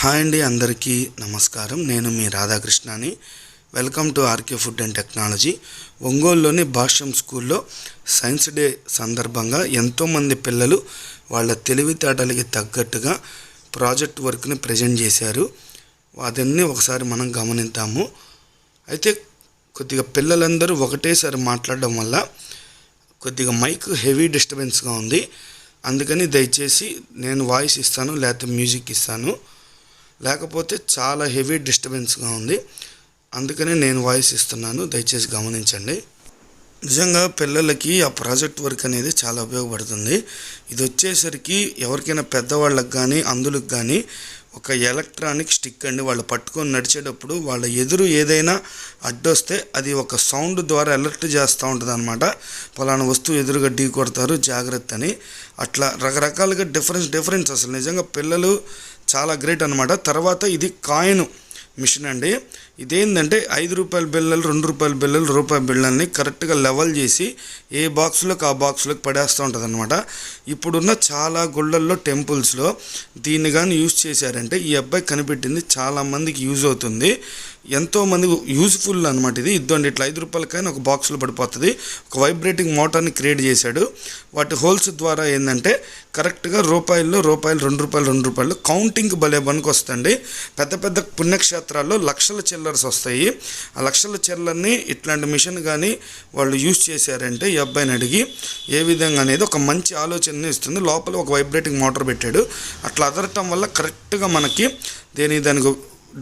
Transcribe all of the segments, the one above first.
Hi అండి, అందరికీ నమస్కారం. నేను మీ రాధాకృష్ణని. Welcome to RK food and technology. ఒంగోలులోని భాష్యం స్కూల్లో సైన్స్ డే సందర్భంగా ఎంతోమంది పిల్లలు వాళ్ళ తెలివితేటలకి తగ్గట్టుగా ప్రాజెక్ట్ వర్క్ని ప్రజెంట్ చేశారు. అదన్నీ ఒకసారి మనం గమనిద్దాము. అయితే కొద్దిగా పిల్లలందరూ ఒకటేసారి మాట్లాడడం వల్ల కొద్దిగా మైక్ హెవీ డిస్టర్బెన్స్గా ఉంది. అందుకని దయచేసి నేను వాయిస్ ఇస్తాను, లేకపోతే మ్యూజిక్ ఇస్తాను. లేకపోతే చాలా హెవీ డిస్టర్బెన్స్గా ఉంది, అందుకని నేను వాయిస్ ఇస్తున్నాను. దయచేసి గమనించండి. నిజంగా పిల్లలకి ఆ ప్రాజెక్ట్ వర్క్ అనేది చాలా ఉపయోగపడుతుంది. ఇది వచ్చేసరికి ఎవరికైనా పెద్దవాళ్ళకి కానీ అందులకు కానీ ఒక ఎలక్ట్రానిక్ స్టిక్ అండి. వాళ్ళు పట్టుకొని నడిచేటప్పుడు వాళ్ళ ఎదురు ఏదైనా అడ్డొస్తే అది ఒక సౌండ్ ద్వారా అలర్ట్ చేస్తూ ఉంటుంది అనమాట. పలానా వస్తువు ఎదురుగా ఢీ కొడతారు, జాగ్రత్త అని. అట్లా రకరకాలుగా డిఫరెన్స్ అసలు నిజంగా పిల్లలు చాలా గ్రేట్ అనమాట. తర్వాత ఇది కాయిన్ మిషన్ అండి. ఇదేంటంటే 5 రూపాయల బిళ్ళలు, 2 రూపాయల బిళ్ళలు, రూపాయి బిళ్ళల్ని కరెక్ట్గా లెవెల్ చేసి ఏ బాక్స్లోకి ఆ బాక్స్లోకి పడేస్తూ ఉంటుంది అనమాట. ఇప్పుడున్న చాలా గుళ్ళల్లో టెంపుల్స్లో దీన్ని కానీ యూజ్ చేశారంటే ఈ అబ్బాయి కనిపెట్టింది చాలామందికి యూజ్ అవుతుంది, ఎంతోమంది యూజ్ఫుల్ అనమాట. ఇది ఇద్దండి, ఇట్లా 5 రూపాయలకైనా ఒక బాక్స్లో పడిపోతుంది. ఒక వైబ్రేటింగ్ మోటార్ని క్రియేట్ చేశాడు. వాటి హోల్స్ ద్వారా ఏంటంటే కరెక్ట్గా రూపాయలు, 2 రూపాయలు కౌంటింగ్కి భలే పనికి వస్తుంది. పెద్ద పెద్ద పుణ్యక్షేత్రాల్లో లక్షల చిల్లర్స్ వస్తాయి. ఆ లక్షల చిల్లర్ని ఇట్లాంటి మిషన్ కానీ వాళ్ళు యూజ్ చేశారంటే ఈ అబ్బాయిని అడిగి ఏ విధంగా అనేది ఒక మంచి ఆలోచనని ఇస్తుంది. లోపల ఒక వైబ్రేటింగ్ మోటార్ పెట్టాడు. అట్లా అదరటం వల్ల కరెక్ట్గా మనకి దానికి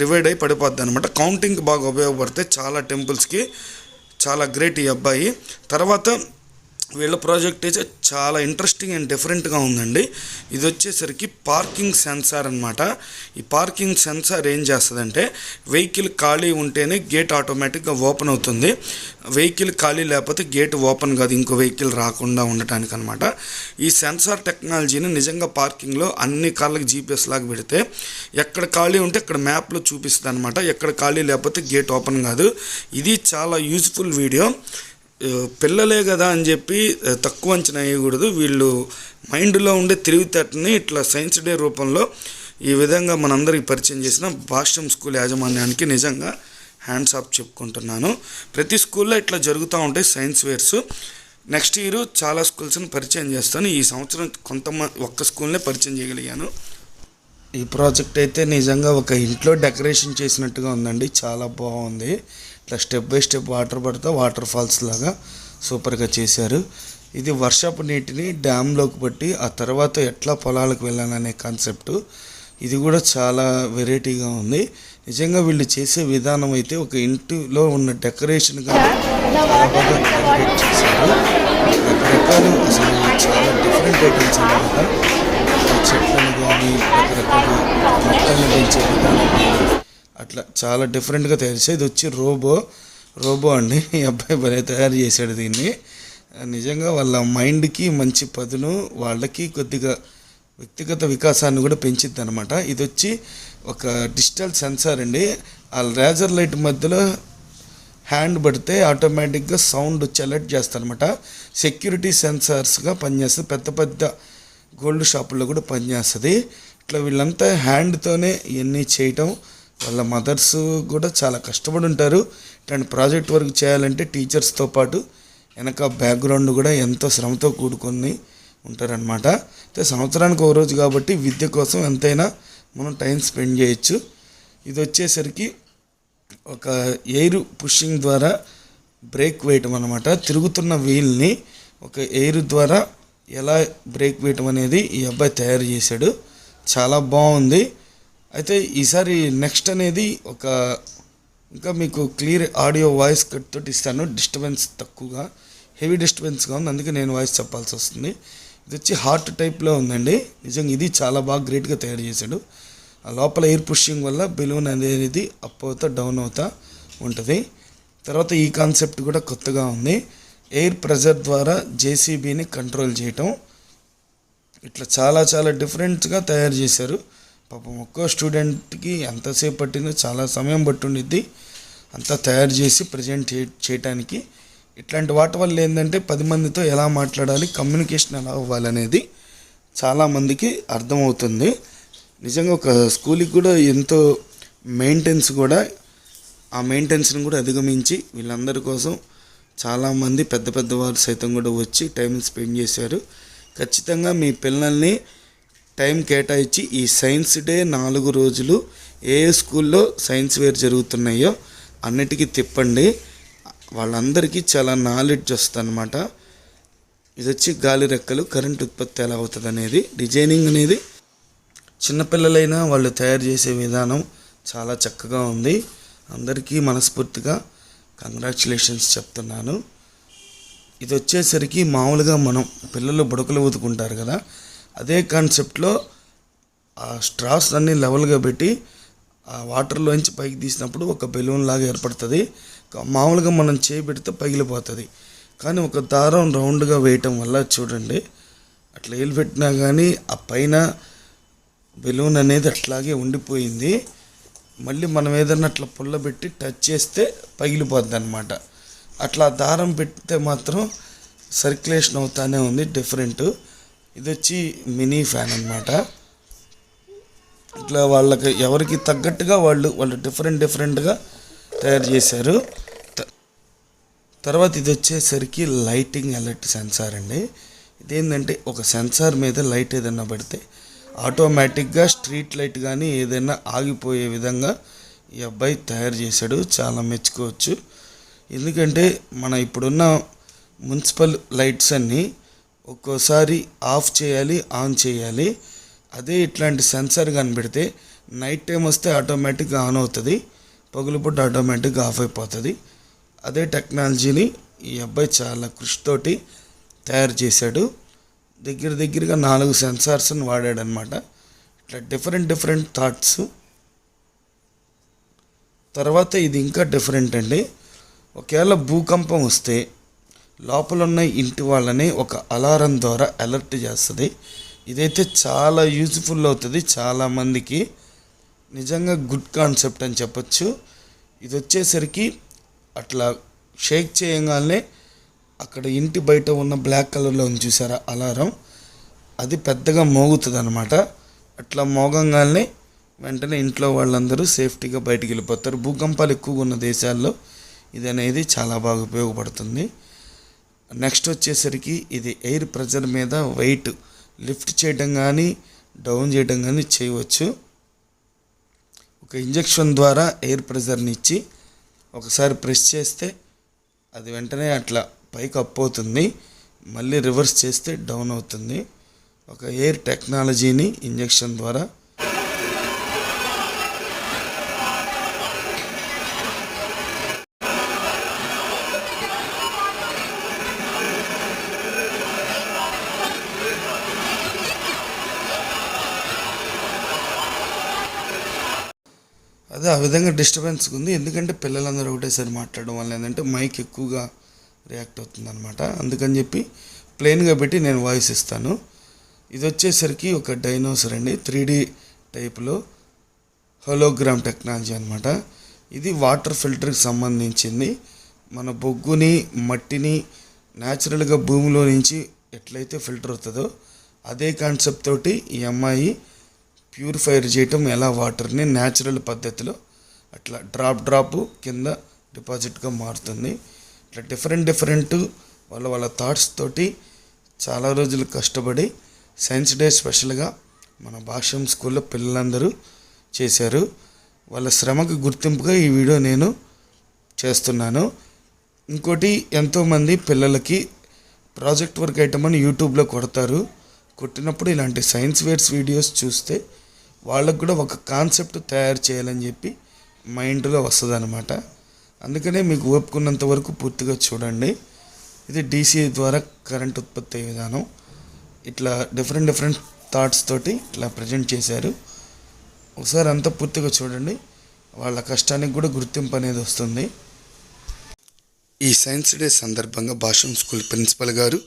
డివైడ్ అయి పడిపోద్ది అనమాట. కౌంటింగ్కి బాగా ఉపయోగపడితే చాలా టెంపుల్స్కి చాలా గ్రేట్ ఈ అబ్బాయి. తర్వాత వీళ్ళ ప్రాజెక్ట్ అయితే చాలా ఇంట్రెస్టింగ్ అండ్ డిఫరెంట్గా ఉందండి. ఇది వచ్చేసరికి పార్కింగ్ సెన్సార్ అనమాట. ఈ పార్కింగ్ సెన్సార్ ఏం చేస్తుందంటే వెహికల్ ఖాళీ ఉంటేనే గేట్ ఆటోమేటిక్గా ఓపెన్ అవుతుంది. వెహికల్ ఖాళీ లేకపోతే గేట్ ఓపెన్ కాదు, ఇంకో వెహికల్ రాకుండా ఉండటానికి అనమాట. ఈ సెన్సార్ టెక్నాలజీని నిజంగా పార్కింగ్లో అన్ని కార్లకు జీపీఎస్ లాగా పెడితే ఎక్కడ ఖాళీ ఉంటే అక్కడ మ్యాప్లో చూపిస్తుంది అనమాట. ఎక్కడ ఖాళీ లేకపోతే గేట్ ఓపెన్ కాదు. ఇది చాలా యూజ్ఫుల్ వీడియో. పిల్లలే కదా అని చెప్పి తక్కువ అంచనా వేయకూడదు. వీళ్ళు మైండ్లో ఉండే తెలివితేటని ఇట్లా సైన్స్ డే రూపంలో ఈ విధంగా మనందరికి పరిచయం చేసిన భాష్యం స్కూల్ యాజమాన్యానికి నిజంగా హ్యాండ్స్ ఆఫ్ చెప్పుకుంటున్నాను. ప్రతి స్కూల్లో ఇట్లా జరుగుతూ ఉంటాయి సైన్స్ వేర్స్. నెక్స్ట్ ఇయర్ చాలా స్కూల్స్ని పరిచయం చేస్తాను. ఈ సంవత్సరం ఒక్క స్కూల్నే పరిచయం చేయగలిగాను. ఈ ప్రాజెక్ట్ అయితే నిజంగా ఒక ఇంట్లో డెకరేషన్ చేసినట్టుగా ఉందండి, చాలా బాగుంది. ఇట్లా స్టెప్ బై స్టెప్ వాటర్ పడితే వాటర్ ఫాల్స్ లాగా సూపర్గా చేశారు. ఇది వర్షపు నీటిని డ్యామ్లోకి పట్టి ఆ తర్వాత ఎట్లా పొలాలకు వెళ్ళాలనే కాన్సెప్ట్. ఇది కూడా చాలా వెరైటీగా ఉంది. నిజంగా వీళ్ళు చేసే విధానం అయితే ఒక ఇంటిలో ఉన్న డెకరేషన్ కానీ చాలా బాగా డెకరేట్ చేశారు. రకరకాలు అసలు చాలా డిఫరెంట్ ఐటమ్స్ అన్నమాట. చెట్లను కానీ రకరకాల మొక్కలను పెంచే విధానం కానీ అట్లా చాలా డిఫరెంట్గా తయారు చేశారు. ఇది వచ్చి రోబో అండి. ఈ అబ్బాయి భలే తయారు చేశాడు దీన్ని. నిజంగా వాళ్ళ మైండ్కి మంచి పదును, వాళ్ళకి కొద్దిగా వ్యక్తిగత వికాసాన్ని కూడా పెంచిద్ది అనమాట. ఇది వచ్చి ఒక డిజిటల్ సెన్సార్ అండి. ఆ లేజర్ లైట్ మధ్యలో హ్యాండ్ పడితే ఆటోమేటిక్గా సౌండ్ వచ్చి అలర్ట్ చేస్తారు అనమాట. సెక్యూరిటీ సెన్సార్స్గా పనిచేస్తుంది. పెద్ద పెద్ద గోల్డ్ షాపుల్లో కూడా పనిచేస్తుంది. ఇట్లా వీళ్ళంతా హ్యాండ్తోనే ఇవన్నీ చేయటం. వాళ్ళ మదర్స్ కూడా చాలా కష్టపడి ఉంటారు. ఇట్లాంటి ప్రాజెక్ట్ వర్క్ చేయాలంటే టీచర్స్తో పాటు వెనక బ్యాక్గ్రౌండ్ కూడా ఎంతో శ్రమతో కూడుకొని ఉంటారనమాట. అయితే సంవత్సరానికి ఒక రోజు కాబట్టి విద్య కోసం ఎంతైనా మనం టైం స్పెండ్ చేయొచ్చు. ఇది వచ్చేసరికి ఒక ఎయిర్ పుషింగ్ ద్వారా బ్రేక్ వేయటం అనమాట. తిరుగుతున్న వీల్ని ఒక ఎయిర్ ద్వారా ఎలా బ్రేక్ వేయటం అనేది ఈ అబ్బాయి తయారు చేశాడు. చాలా బాగుంది. అయితే ఈసారి నెక్స్ట్ అనేది ఇంకా మీకు క్లియర్ ఆడియో వాయిస్ కట్ తోటి ఇస్తాను. డిస్టర్బెన్స్ తక్కువగా, హెవీ డిస్టర్బెన్స్గా ఉంది, అందుకే నేను వాయిస్ చెప్పాల్సి వస్తుంది. ఇది వచ్చి హార్ట్ టైప్లో ఉందండి. నిజంగా ఇది చాలా బాగా గ్రేట్గా తయారు చేశాడు. ఆ లోపల ఎయిర్ పుషింగ్ వల్ల బెలూన్ అనేది అప్ అవుతా డౌన్ అవుతా ఉంటుంది. తర్వాత ఈ కాన్సెప్ట్ కూడా కొత్తగా ఉంది. ఎయిర్ ప్రెజర్ ద్వారా జేసీబీని కంట్రోల్ చేయటం. ఇట్లా చాలా చాలా డిఫరెంట్గా తయారు చేశారు. పాపం ఒక్కో స్టూడెంట్కి ఎంతసేపు పట్టిందో చాలా సమయం పట్టుండిద్ది అంతా తయారు చేసి ప్రజెంట్ చేయటానికి. ఇట్లాంటి వాటి వల్ల ఏంటంటే 10 మందితో ఎలా మాట్లాడాలి, కమ్యూనికేషన్ ఎలా అవ్వాలనేది చాలామందికి అర్థమవుతుంది. నిజంగా ఒక స్కూల్కి కూడా ఎంతో మెయింటెనెన్స్ కూడా, ఆ మెయింటెనెన్స్ని కూడా అధిగమించి వీళ్ళందరి కోసం చాలామంది పెద్ద పెద్దవారు సైతం కూడా వచ్చి టైం స్పెండ్ చేశారు. ఖచ్చితంగా మీ పిల్లల్ని టైం కేటాయించి ఈ సైన్స్ డే 4 రోజులు ఏ స్కూల్లో సైన్స్ వేర్ జరుగుతున్నాయో అన్నిటికీ తిప్పండి. వాళ్ళందరికీ చాలా నాలెడ్జ్ వస్తుంది అనమాట. ఇది వచ్చి గాలి రెక్కలు, కరెంట్ ఉత్పత్తి ఎలా అవుతుంది అనేది, డిజైనింగ్ అనేది చిన్నపిల్లలైనా వాళ్ళు తయారు చేసే విధానం చాలా చక్కగా ఉంది. అందరికీ మనస్ఫూర్తిగా కంగ్రాచులేషన్స్ చెప్తున్నాను. ఇది వచ్చేసరికి మామూలుగా మనం పిల్లలు బుడకలు ఊదుకుంటారు కదా, అదే కాన్సెప్ట్లో ఆ స్ట్రాస్ అన్నీ లెవెల్గా పెట్టి ఆ వాటర్లోంచి పైకి తీసినప్పుడు ఒక బెలూన్ లాగా ఏర్పడుతుంది. మామూలుగా మనం చేపెడితే పగిలిపోతుంది. కానీ ఒక దారం రౌండ్గా వేయటం వల్ల చూడండి, అట్లా ఏలు పెట్టినా కానీ ఆ పైన బెలూన్ అనేది అట్లాగే ఉండిపోయింది. మళ్ళీ మనం ఏదన్నా అట్లా పుల్లబెట్టి టచ్ చేస్తే పగిలిపోద్ది అనమాట. అట్లా దారం పెడితే మాత్రం సర్క్యులేషన్ అవుతానే ఉంది. డిఫరెంట్. ఇది వచ్చి మినీ ఫ్యాన్ అనమాట. ఇట్లా వాళ్ళకి ఎవరికి తగ్గట్టుగా వాళ్ళు డిఫరెంట్గా తయారు చేశారు. తర్వాత ఇది వచ్చేసరికి లైటింగ్ అలర్ట్ సెన్సార్ అండి. ఇదేంటంటే ఒక సెన్సార్ మీద లైట్ ఏదైనా పెడితే ఆటోమేటిక్గా స్ట్రీట్ లైట్ కానీ ఏదైనా ఆగిపోయే విధంగా ఈ అబ్బాయి తయారు చేశాడు. చాలా మెచ్చుకోవచ్చు. ఎందుకంటే మన ఇప్పుడున్న మున్సిపల్ లైట్స్ అన్నీ ఒక్కోసారి ఆఫ్ చేయాలి, ఆన్ చేయాలి. అదే ఇట్లాంటి సెన్సార్ కనిపెడితే నైట్ టైం వస్తే ఆటోమేటిక్గా ఆన్ అవుతుంది, పగులుపూట ఆటోమేటిక్గా ఆఫ్ అయిపోతుంది. అదే టెక్నాలజీని ఈ అబ్బాయి చాలా కృషితోటి తయారు చేశాడు. దగ్గరగా 4 సెన్సార్స్ని వాడాడనమాట. ఇట్లా డిఫరెంట్ థాట్స్. తర్వాత ఇది ఇంకా డిఫరెంట్ అండి. ఒకవేళ భూకంపం వస్తే లోపల ఉన్న ఇంటి వాళ్ళని ఒక అలారం ద్వారా అలర్ట్ చేస్తుంది. ఇదైతే చాలా యూజ్ఫుల్ అవుతుంది చాలామందికి. నిజంగా గుడ్ కాన్సెప్ట్ అని చెప్పొచ్చు. ఇది వచ్చేసరికి అట్లా షేక్ చేయగానే అక్కడ ఇంటి బయట ఉన్న బ్లాక్ కలర్లో ఉంది చూసారా అలారం, అది పెద్దగా మోగుతుంది అనమాట. అట్లా మోగంగానే వెంటనే ఇంట్లో వాళ్ళందరూ సేఫ్టీగా బయటికి వెళ్ళిపోతారు. భూకంపాలు ఎక్కువగా ఉన్న దేశాల్లో ఇది అనేది చాలా బాగా ఉపయోగపడుతుంది. నెక్స్ట్ వచ్చేసరికి ఇది ఎయిర్ ప్రెజర్ మీద వెయిట్ లిఫ్ట్ చేయడం కానీ డౌన్ చేయడం కానీ చేయవచ్చు. ఒక ఇంజెక్షన్ ద్వారా ఎయిర్ ప్రెజర్ని ఇచ్చి ఒకసారి ప్రెస్ చేస్తే అది వెంటనే అట్లా పైకి అప్ అవుతుంది, మళ్ళీ రివర్స్ చేస్తే డౌన్ అవుతుంది. ఒక ఎయిర్ టెక్నాలజీని ఇంజెక్షన్ ద్వారా అదే ఆ విధంగా డిస్టర్బెన్స్ ఉంది. ఎందుకంటే పిల్లలందరూ ఒకటేసారి మాట్లాడడం వల్ల ఏంటంటే మైక్ ఎక్కువగా రియాక్ట్ అవుతుంది అనమాట. అందుకని చెప్పి ప్లెయిన్గా పెట్టి నేను వాయిస్ ఇస్తాను. ఇది వచ్చేసరికి ఒక డైనోసర్ అండి, 3D టైప్లో హోలోగ్రామ్ టెక్నాలజీ అనమాట. ఇది వాటర్ ఫిల్టర్కి సంబంధించింది. మన బొగ్గుని మట్టిని న్యాచురల్గా భూమిలో నుంచి ఎట్లయితే ఫిల్టర్ అవుతుందో అదే కాన్సెప్ట్ తోటి ఈ అమ్మాయి ప్యూరిఫైర్ చేయటం, ఎలా వాటర్ని న్యాచురల్ పద్ధతిలో అట్లా డ్రాప్ కింద డిపాజిట్గా మారుతుంది. ఇట్లా డిఫరెంట్ వాళ్ళ థాట్స్ తోటి చాలా రోజులు కష్టపడి సైన్స్ డే స్పెషల్గా మన భాష్యం స్కూల్లో పిల్లలందరూ చేశారు. వాళ్ళ శ్రమకు గుర్తింపుగా ఈ వీడియో నేను చేస్తున్నాను. ఇంకోటి, ఎంతోమంది పిల్లలకి ప్రాజెక్ట్ వర్క్ ఐటమ్ అని యూట్యూబ్లో కొడతారు. కొట్టినప్పుడు ఇలాంటి సైన్స్ వేర్స్ వీడియోస్ చూస్తే వాళ్ళకు కూడా ఒక కాన్సెప్ట్ తయారు చేయాలని చెప్పి మైండ్లో వస్తుంది అనమాట. అందుకనే మీకు ఓపుకున్నంత వరకు పూర్తిగా చూడండి. ఇది DC ద్వారా కరెంట్ ఉత్పత్తి అయ్యే విధానం. ఇట్లా డిఫరెంట్ థాట్స్ తోటి ఇట్లా ప్రజెంట్ చేశారు. ఒకసారి అంతా పూర్తిగా చూడండి, వాళ్ళ కష్టానికి కూడా గుర్తింపు అనేది వస్తుంది. ఈ సైన్స్ డే సందర్భంగా భాష్యం స్కూల్ ప్రిన్సిపల్ గారు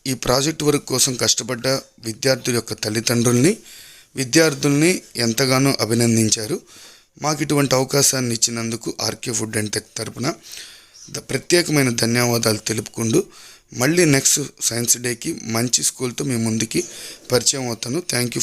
ఈ ప్రాజెక్ట్ వర్క్ కోసం కష్టపడ్డ విద్యార్థుల యొక్క విద్యార్థుల్ని ఎంతగానో అభినందించారు. మాకు ఇటువంటి అవకాశాన్ని ఇచ్చినందుకు ఆర్కే ఫుడ్ అండ్ టెక్ తరపున ప్రత్యేకమైన ధన్యవాదాలు తెలుపుకుంటూ మళ్ళీ నెక్స్ట్ సైన్స్ డేకి మంచి స్కూల్తో మీ ముందుకి పరిచయం అవుతాను. Thank you.